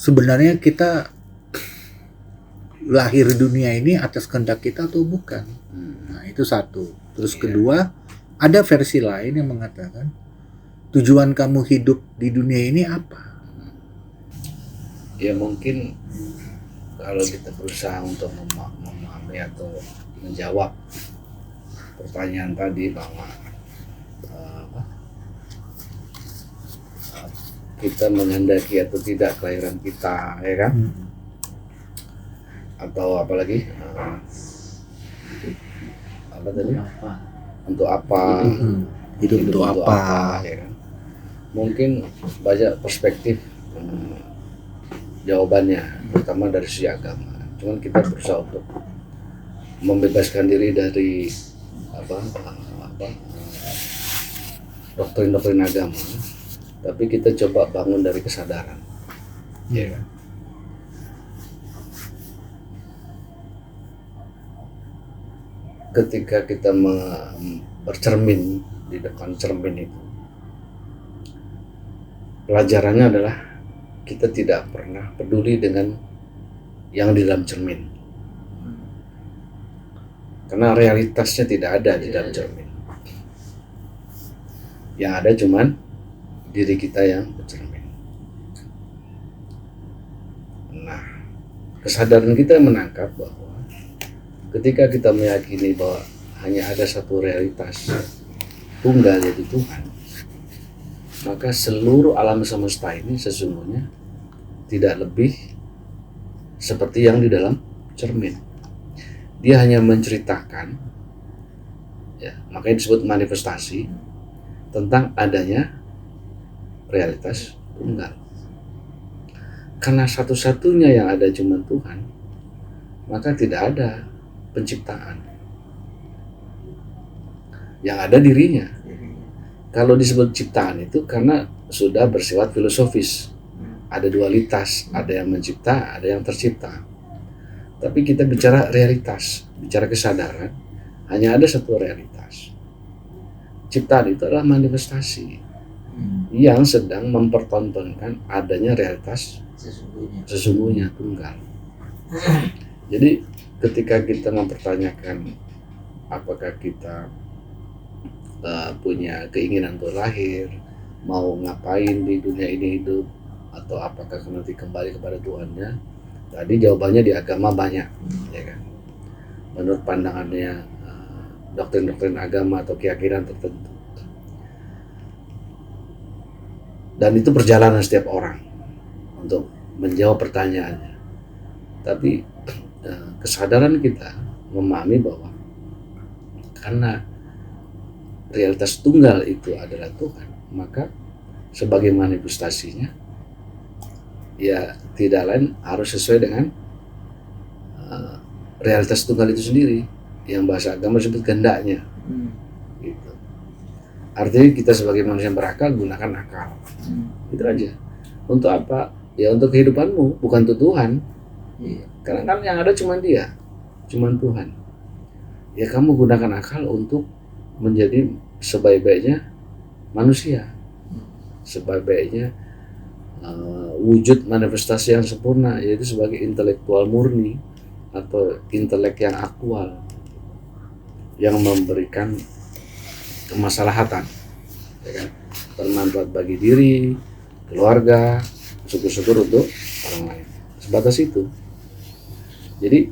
sebenarnya kita lahir dunia ini atas kehendak kita atau bukan. Nah, itu satu. Terus kedua, ada versi lain yang mengatakan tujuan kamu hidup di dunia ini apa? Ya mungkin kalau kita berusaha untuk memahami atau menjawab pertanyaan tadi bahwa kita menghendaki atau tidak kelahiran kita, ya kan? Atau apalagi apa tadi? Untuk apa? Hidup untuk apa? Ya kan? Mungkin banyak perspektif jawabannya, terutama dari sisi agama. Cuman kita berusaha untuk membebaskan diri dari doktrin-doktrin agama, tapi kita coba bangun dari kesadaran. Ya kan? Ketika kita bercermin di depan cermin itu, pelajarannya adalah kita tidak pernah peduli dengan yang di dalam cermin, karena realitasnya tidak ada di dalam cermin. Yang ada cuman diri kita yang bercermin. Nah, kesadaran kita menangkap bahwa ketika kita meyakini bahwa hanya ada satu realitas tunggal, yaitu Tuhan, maka seluruh alam semesta ini sesungguhnya tidak lebih seperti yang di dalam cermin. Dia hanya menceritakan, ya, makanya disebut manifestasi tentang adanya realitas tunggal. Karena satu-satunya yang ada cuma Tuhan, maka tidak ada penciptaan. Yang ada dirinya. Kalau disebut ciptaan itu karena sudah bersifat filosofis. Ada dualitas, ada yang mencipta, ada yang tercipta. Tapi kita bicara realitas, bicara kesadaran, hanya ada satu realitas. Ciptaan itu adalah manifestasi yang sedang mempertontonkan adanya realitas sesungguhnya tunggal. Jadi ketika kita mempertanyakan apakah kita punya keinginan untuk lahir, mau ngapain di dunia ini hidup, atau apakah nanti kembali kepada Tuhannya, tadi jawabannya di agama banyak, ya kan? Menurut pandangannya doktrin-doktrin agama atau keyakinan tertentu, dan itu perjalanan setiap orang untuk menjawab pertanyaannya. Tapi kesadaran kita memahami bahwa karena realitas tunggal itu adalah Tuhan, maka sebagai manifestasinya ya tidak lain harus sesuai dengan realitas tunggal itu sendiri, yang bahasa agama disebut kehendaknya. Gitu. Artinya kita sebagai manusia yang berakal gunakan akal. Itu aja. Untuk apa? Ya untuk kehidupanmu, bukan untuk Tuhan. Karena kan yang ada cuma Dia, cuma Tuhan. Ya kamu gunakan akal untuk menjadi sebaik-baiknya manusia, sebaik-baiknya wujud manifestasi yang sempurna, yaitu sebagai intelektual murni atau intelek yang aktual, yang memberikan kemaslahatan, ya kan? Bermanfaat bagi diri, keluarga, syukur-syukur untuk orang lain. Sebatas itu. Jadi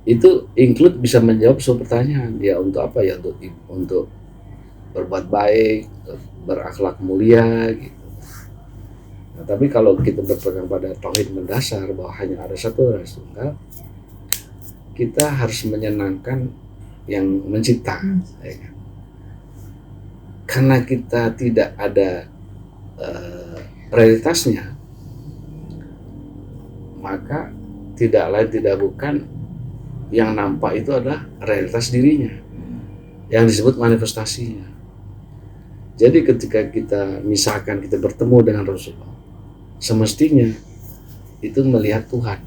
itu include bisa menjawab soal pertanyaan, ya untuk apa, ya untuk berbuat baik, berakhlak mulia gitu. Nah, tapi kalau kita berpegang pada tauhid mendasar bahwa hanya ada satu realitas tunggal, kita harus menyenangkan yang mencipta, ya kan? Karena kita tidak ada realitasnya, maka tidak lain tidak bukan yang nampak itu adalah realitas dirinya, yang disebut manifestasinya. Jadi ketika kita misalkan kita bertemu dengan Rasulullah, semestinya itu melihat Tuhan.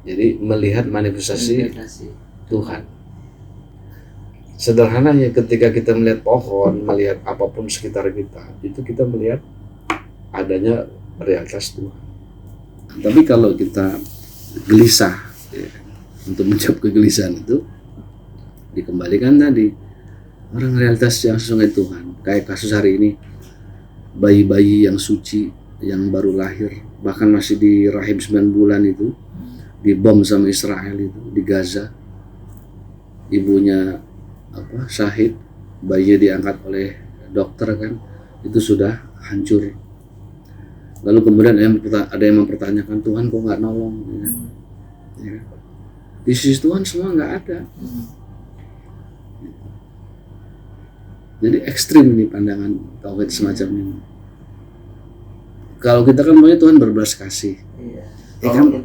Jadi melihat manifestasi Tuhan. Sederhananya ketika kita melihat pohon, melihat apapun sekitar kita, itu kita melihat adanya realitas Tuhan. Tapi kalau kita gelisah ya, untuk menjawab kegelisahan itu dikembalikan tadi, orang realitas yang sesungguhnya Tuhan. Kayak kasus hari ini, bayi-bayi yang suci yang baru lahir, bahkan masih di rahim 9 bulan itu dibom sama Israel itu di Gaza, ibunya syahid, bayinya diangkat oleh dokter kan, itu sudah hancur. Lalu kemudian ada yang mempertanyakan, Tuhan kok nggak nolong ya. Di sisi Tuhan semua nggak ada. Jadi ekstrim ini pandangan tauhid semacam ini. Kalau kita kan maunya Tuhan berbelas kasih, ya kan,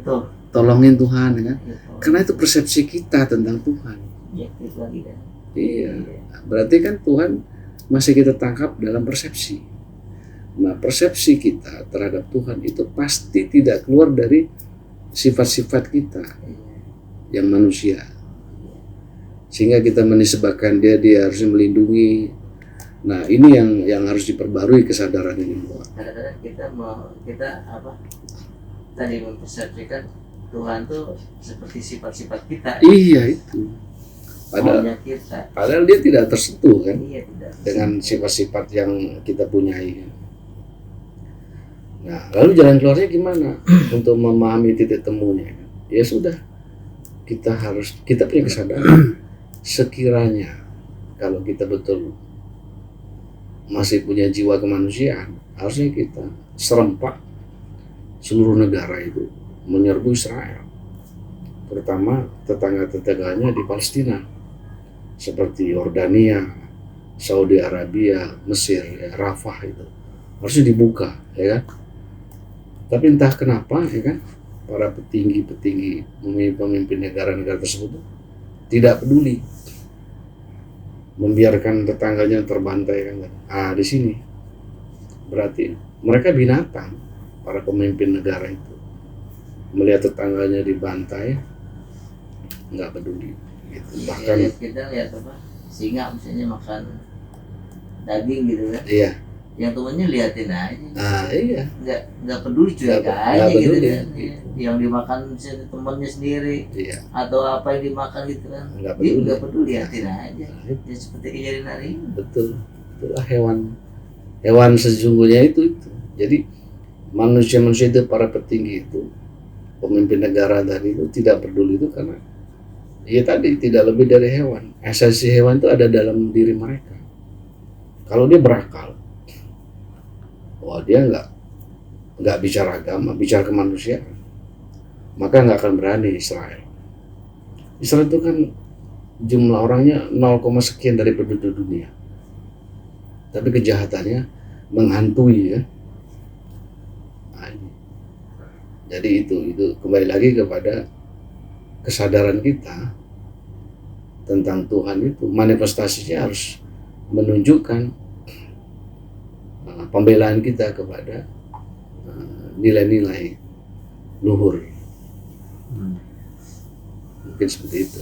tolongin Tuhan ya kan, karena itu persepsi kita tentang Tuhan. Iya, berarti kan Tuhan masih kita tangkap dalam persepsi. Nah, persepsi kita terhadap Tuhan itu pasti tidak keluar dari sifat-sifat kita yang manusia, sehingga kita menisbahkan dia harusnya melindungi. Nah, ini yang harus diperbarui kesadaran ini. Kadang-kadang kita tadi mempersepsikan Tuhan tuh seperti sifat-sifat kita. Iya itu. Padahal dia tidak tersentuh kan, iya, tidak dengan sifat-sifat yang kita punyai. Nah, lalu jalan keluarnya gimana untuk memahami titik temunya? Ya sudah, kita punya kesadaran. Sekiranya kalau kita betul masih punya jiwa kemanusiaan, harusnya kita serempak seluruh negara itu menyerbu Israel, terutama tetangga-tetangganya di Palestina seperti Yordania, Saudi Arabia, Mesir, ya, Rafah itu harusnya dibuka, ya kan? Tapi entah kenapa, ya kan, para petinggi-petinggi pemimpin negara-negara tersebut tidak peduli, membiarkan tetangganya terbantai kan. Di sini berarti mereka binatang, para pemimpin negara itu melihat tetangganya dibantai nggak peduli gitu. Bahkan kita lihat singa misalnya makan daging gitu kan, iya, yang temannya liatin aja, iya, nggak peduli cuek aja gitu kan. Yang dimakan misalnya temannya sendiri, iya, atau apa yang dimakan gitu kan, nggak dia peduli, nggak peduli, liatin aja. Ya seperti kejadian hari ini. Betul, itulah hewan sesungguhnya itu. Jadi manusia itu, para petinggi itu, pemimpin negara tadi itu tidak peduli itu karena ya tadi tidak lebih dari hewan. Esensi hewan itu ada dalam diri mereka. Kalau dia berakal, dia nggak bicara agama, bicara kemanusiaan, maka nggak akan berani Israel. Israel itu kan jumlah orangnya 0, sekian dari penduduk dunia, tapi kejahatannya menghantui ya. Jadi itu kembali lagi kepada kesadaran kita tentang Tuhan itu, manifestasinya harus menunjukkan pembelaan kita kepada nilai-nilai luhur. Mungkin seperti itu.